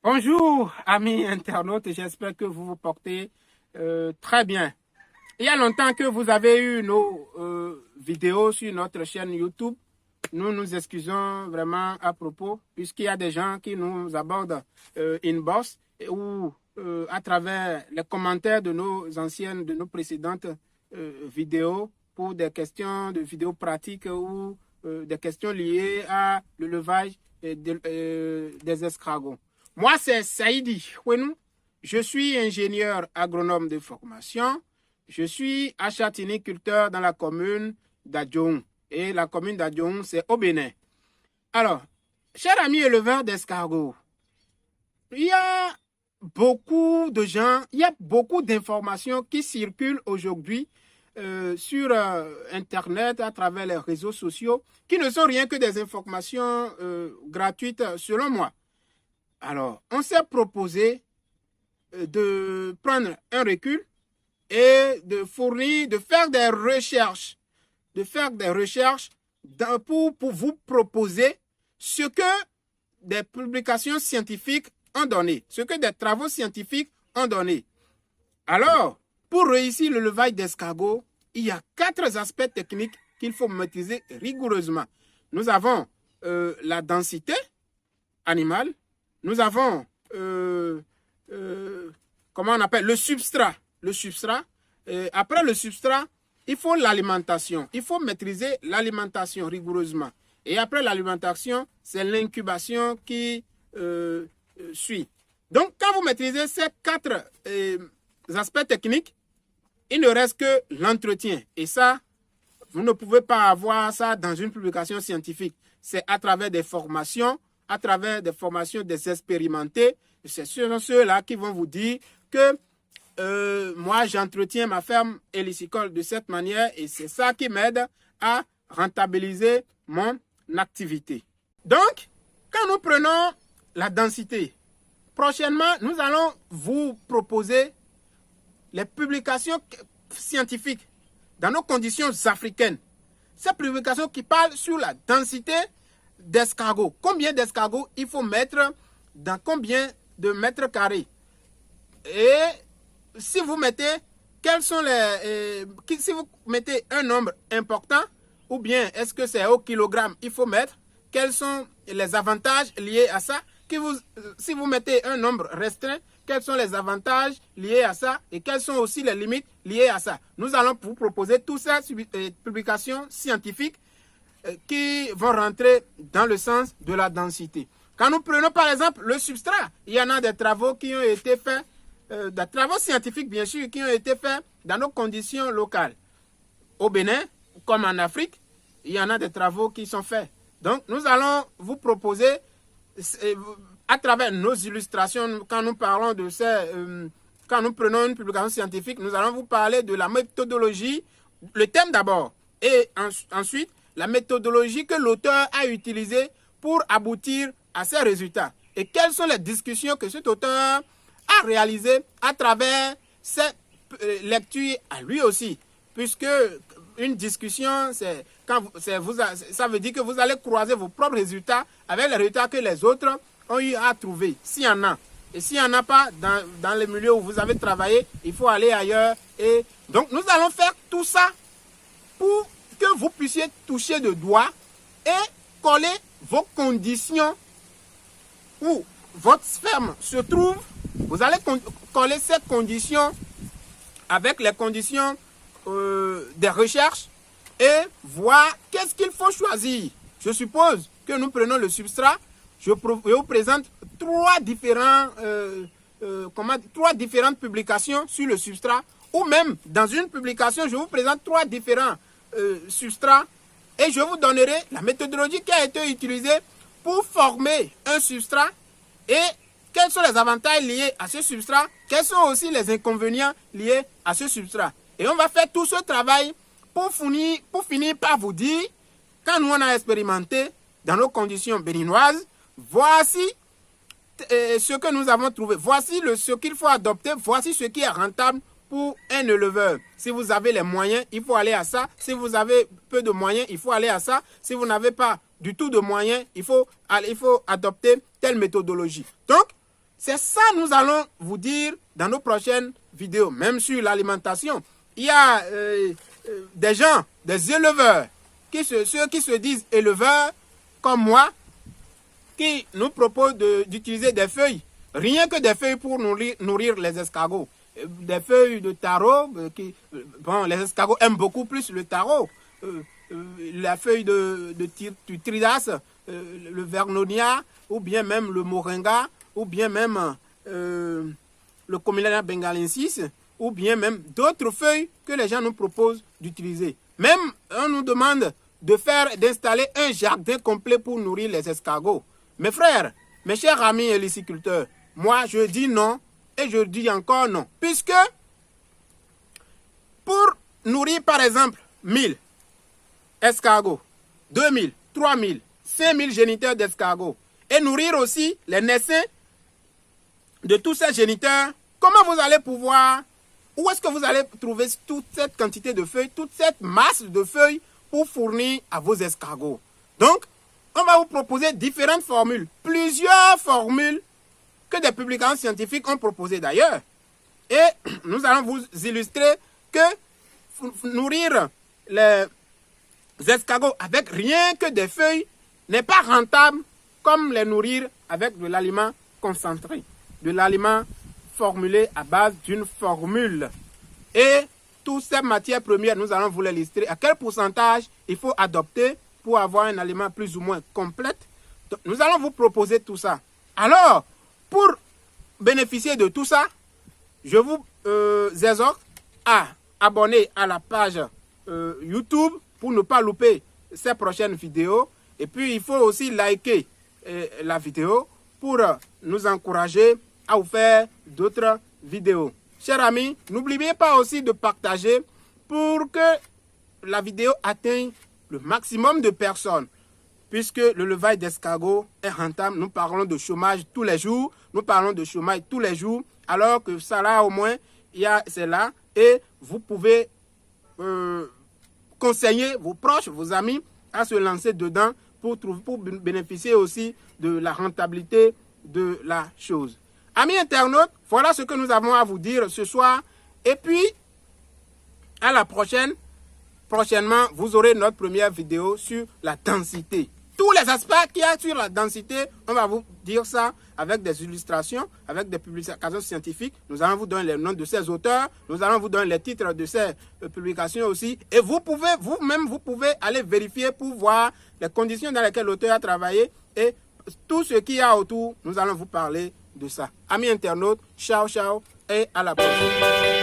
Bonjour, amis internautes, j'espère que vous vous portez très bien. Il y a longtemps que vous avez eu nos vidéos sur notre chaîne YouTube. Nous nous excusons vraiment à propos, puisqu'il y a des gens qui nous abordent inbox ou à travers les commentaires de nos précédentes vidéos pour des questions de vidéos pratiques ou des questions liées à l'élevage des escargots. Moi, c'est Saïdi Ouenou. Je suis ingénieur agronome de formation. Je suis achatiniculteur dans la commune d'Adjoun. Et la commune d'Adjoun, c'est au Bénin. Alors, chers amis éleveurs d'escargots, il y a beaucoup de gens, il y a beaucoup d'informations qui circulent aujourd'hui sur Internet, à travers les réseaux sociaux, qui ne sont rien que des informations gratuites selon moi. Alors, on s'est proposé de prendre un recul et de faire des recherches, pour vous proposer ce que des publications scientifiques ont donné, ce que des travaux scientifiques ont donné. Alors, pour réussir l'élevage d'escargots, il y a 4 aspects techniques qu'il faut maîtriser rigoureusement. Nous avons la densité animale. Nous avons, comment on appelle, le substrat. Après le substrat, il faut l'alimentation. Il faut maîtriser l'alimentation rigoureusement. Et après l'alimentation, c'est l'incubation qui suit. Donc, quand vous maîtrisez ces 4 aspects techniques, il ne reste que l'entretien. Et ça, vous ne pouvez pas avoir ça dans une publication scientifique. C'est à travers des formations, des expérimentés. C'est ceux-là qui vont vous dire que moi, j'entretiens ma ferme hélicicole de cette manière et c'est ça qui m'aide à rentabiliser mon activité. Donc, quand nous prenons la densité, prochainement, nous allons vous proposer les publications scientifiques dans nos conditions africaines. Ces publications qui parlent sur la densité d'escargots. Combien d'escargots il faut mettre dans combien de mètres carrés. Et si vous mettez, si vous mettez un nombre important, ou bien est-ce que c'est au kilogramme il faut mettre, quels sont les avantages liés à ça, si vous mettez un nombre restreint, quels sont les avantages liés à ça et quelles sont aussi les limites liées à ça. Nous allons vous proposer toutes ces publications scientifiques qui vont rentrer dans le sens de la densité. Quand nous prenons par exemple le substrat, il y en a des travaux qui ont été faits, des travaux scientifiques bien sûr, qui ont été faits dans nos conditions locales. Au Bénin, comme en Afrique, il y en a des travaux qui sont faits. Donc nous allons vous proposer, à travers nos illustrations, quand nous parlons de quand nous prenons une publication scientifique, nous allons vous parler de la méthodologie, le thème d'abord, et ensuite la méthodologie que l'auteur a utilisée pour aboutir à ces résultats. Et quelles sont les discussions que cet auteur a réalisées à travers ces lectures à lui aussi. Puisque une discussion, ça veut dire que vous allez croiser vos propres résultats avec les résultats que les autres ont eu à trouver, s'il y en a. Et s'il n'y en a pas dans les milieux où vous avez travaillé, il faut aller ailleurs. Et donc, nous allons faire tout ça pour que vous puissiez toucher de doigt et coller vos conditions où votre ferme se trouve. Vous allez coller ces conditions avec les conditions des recherches et voir qu'est-ce qu'il faut choisir. Je suppose que nous prenons le substrat. Je vous présente 3 différentes publications sur le substrat, ou même dans une publication, je vous présente 3 différents substrats et je vous donnerai la méthodologie qui a été utilisée pour former un substrat et quels sont les avantages liés à ce substrat, quels sont aussi les inconvénients liés à ce substrat. Et on va faire tout ce travail pour finir par vous dire, quand nous on a expérimenté dans nos conditions béninoises, voici ce que nous avons trouvé. Voici ce qu'il faut adopter. Voici ce qui est rentable pour un éleveur. Si vous avez les moyens, il faut aller à ça. Si vous avez peu de moyens, il faut aller à ça. Si vous n'avez pas du tout de moyens, il faut adopter telle méthodologie. Donc, C'est ça nous allons vous dire dans nos prochaines vidéos, même sur l'alimentation. Il y a des gens, des éleveurs, ceux qui se disent éleveurs comme moi, qui nous proposent d'utiliser des feuilles, rien que des feuilles pour nourrir les escargots. Des feuilles de taro, bon, les escargots aiment beaucoup plus le taro. La feuille de tridas, le vernonia, ou bien même le moringa, ou bien même le Comilana bengalensis, ou bien même d'autres feuilles que les gens nous proposent d'utiliser. Même on nous demande d'installer un jardin complet pour nourrir les escargots. Mes frères, mes chers amis liciculteurs, moi je dis non et je dis encore non. Puisque pour nourrir par exemple 1000 escargots, 2000, 3000, 5000 géniteurs d'escargots et nourrir aussi les naissins de tous ces géniteurs, comment vous allez pouvoir, où est-ce que vous allez trouver toute cette quantité de feuilles, toute cette masse de feuilles pour fournir à vos escargots? Donc, on va vous proposer différentes formules, plusieurs formules que des publications scientifiques ont proposées d'ailleurs. Et nous allons vous illustrer que nourrir les escargots avec rien que des feuilles n'est pas rentable comme les nourrir avec de l'aliment concentré, de l'aliment formulé à base d'une formule. Et toutes ces matières premières, nous allons vous les illustrer. À quel pourcentage il faut adopter pour avoir un aliment plus ou moins complet. Donc, nous allons vous proposer tout ça. Alors, pour bénéficier de tout ça, je vous exhorte à abonner à la page YouTube pour ne pas louper ces prochaines vidéos. Et puis, il faut aussi liker la vidéo pour nous encourager à vous faire d'autres vidéos. Chers amis, n'oubliez pas aussi de partager pour que la vidéo atteigne le maximum de personnes. Puisque le levage d'escargot est rentable, nous parlons de chômage tous les jours. Nous parlons de chômage tous les jours. Alors que ça là, au moins, c'est là. Et vous pouvez conseiller vos proches, vos amis à se lancer dedans pour bénéficier aussi de la rentabilité de la chose. Amis internautes, voilà ce que nous avons à vous dire ce soir. Et puis, à la prochaine. Prochainement, vous aurez notre première vidéo sur la densité. Tous les aspects qu'il y a sur la densité, on va vous dire ça avec des illustrations, avec des publications scientifiques. Nous allons vous donner les noms de ces auteurs. Nous allons vous donner les titres de ces publications aussi. Et vous pouvez, vous-même, vous pouvez aller vérifier pour voir les conditions dans lesquelles l'auteur a travaillé. Et tout ce qu'il y a autour, nous allons vous parler de ça. Amis internautes, ciao, ciao et à la prochaine.